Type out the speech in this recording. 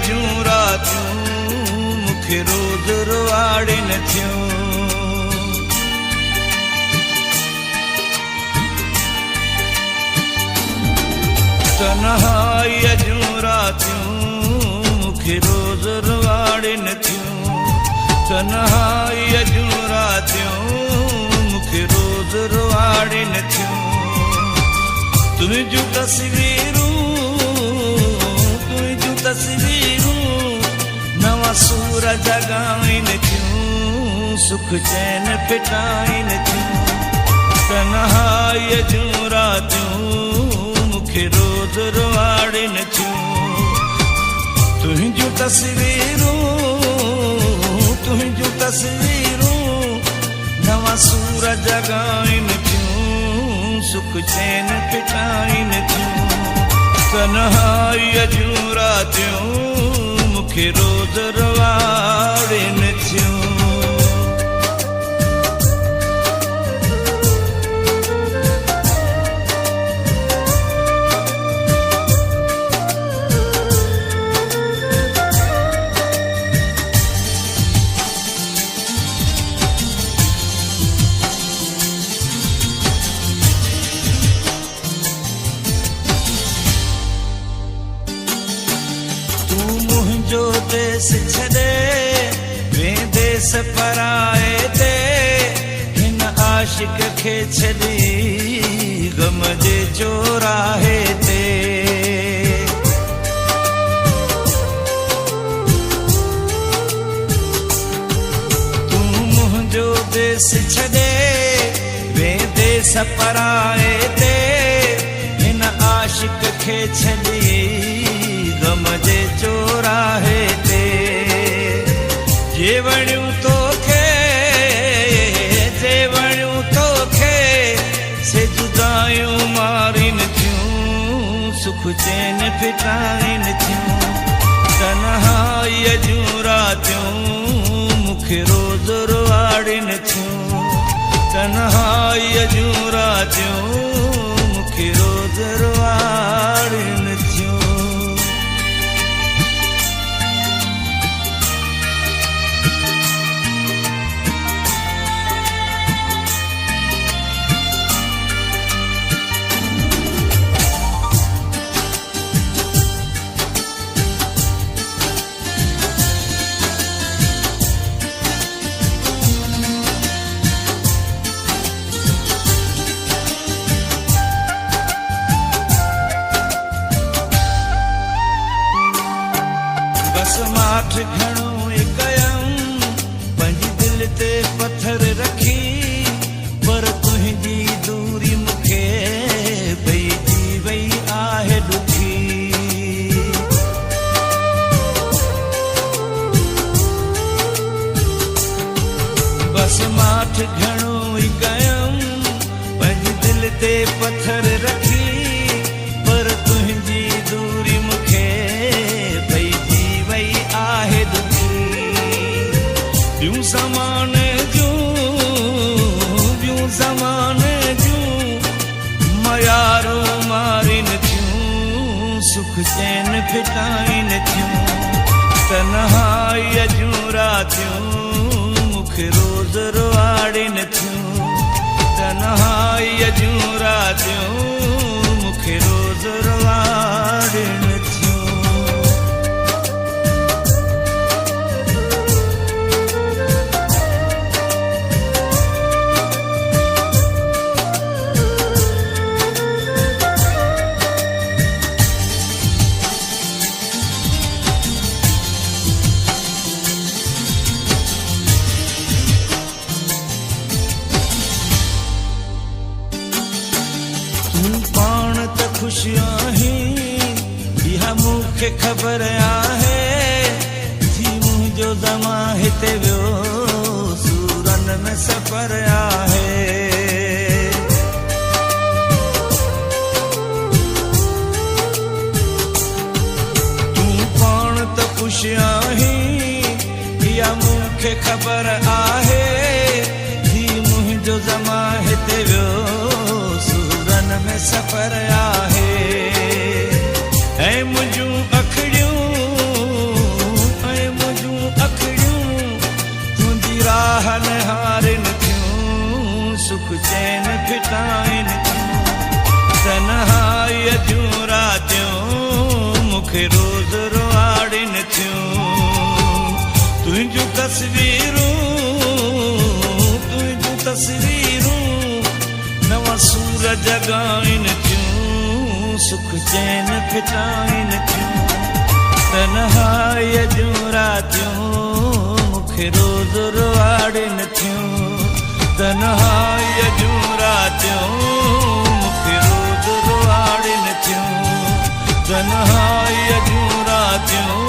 जूं रातियूं मूंखे रोज़ रुवाड़िन थियूं। तन्हाईअ जूं रातियूं मूंखे रोज़ रुवाड़िन थियूं। तन्हाईअ जूं रातियूं मूंखे रोज़ रुवाड़िन थियूं। तुंहिंजूं तस्वीरूं नवां सूर जगाइनि थियूं। सुख चैन फिटाइन थियूं। तन्हाईअ जूं रातियूं मूंखे रोज़ रुवाड़िन थियूं। तुंहिंजूं तस्वीरूं नवां सूर जगाइन थियूं। सुख चैन फिटाइन थियूं। तन्हाईअ जूं रातियूं मूंखे रोज़ रुवाड़िन थियूं। जो देश छॾे वेंदेस पराए ते हिन आशिक खे छॾी गम जे चौराहे ते। तूं मुंहिंजो देश छॾे वेंदेस पराए ते हिन आशिक खे छॾी गम जे चौराहे ते। जे वणियूं तोखे से जुदायूं मारिन थियूं। सुख चैन फिटाइन थियूं। तन्हाईअ जूं रातियूं मूंखे रोज़ रुवाड़िन थियूं। तन्हाईअ जूं रातियूं मूंखे रोज़ रुवाड़िन थियूं। बस माठ घणो कयमि पंहिंजी दिलि ते पत्थर रखी पर तुंहिंजी दूरी मूंखे पइजी वई आहे ॾुखी। बस माठ घणो कयमि पंहिंजी दिलि ते पत्थर रखी पर तुंहिंजी दूरी मूंखे आहे दुखी। ॿियूं ज़माने जूं मयारूं मारिन थियूं। सुख चैन फिटाइन थियूं। तन्हाईअ जूं रातियूं मूंखे रोज़ रुवाड़िन थियूं। तन्हाईअ जूं रातियूं मूंखे रोज़ रुवाड़िन थियूं। पाण त ख़ुशि आहीं इहा मूंखे ख़बर आहे। थी मुंहिंजो ज़मा हिते वियो सूरन में सफ़र आहे। तूं पाण त ख़ुशि आहीं इहा मूंखे ख़बर आहे। थी मुंहिंजो ज़मा हिते वियो में सफ़र आहे। ऐं मुंहिंजूं अखियूं चैन फिटाइनि थियूं तन्हाईअ जूं रातियूं मूंखे रोज़ रुआड़िनि थियूं तुंहिंजूं तस्वीरूं नवां सूर जॻाइनि थियूं सुख चैन फिटाइनि थियूं तन्हाईअ जूं रातियूं मूंखे रोज़ रुआड़िनि थियूं तन्हाईअ जूं रातियूं मूंखे रोज़ रुआड़िनि थियूं तन्हाईअ जूं रातियूं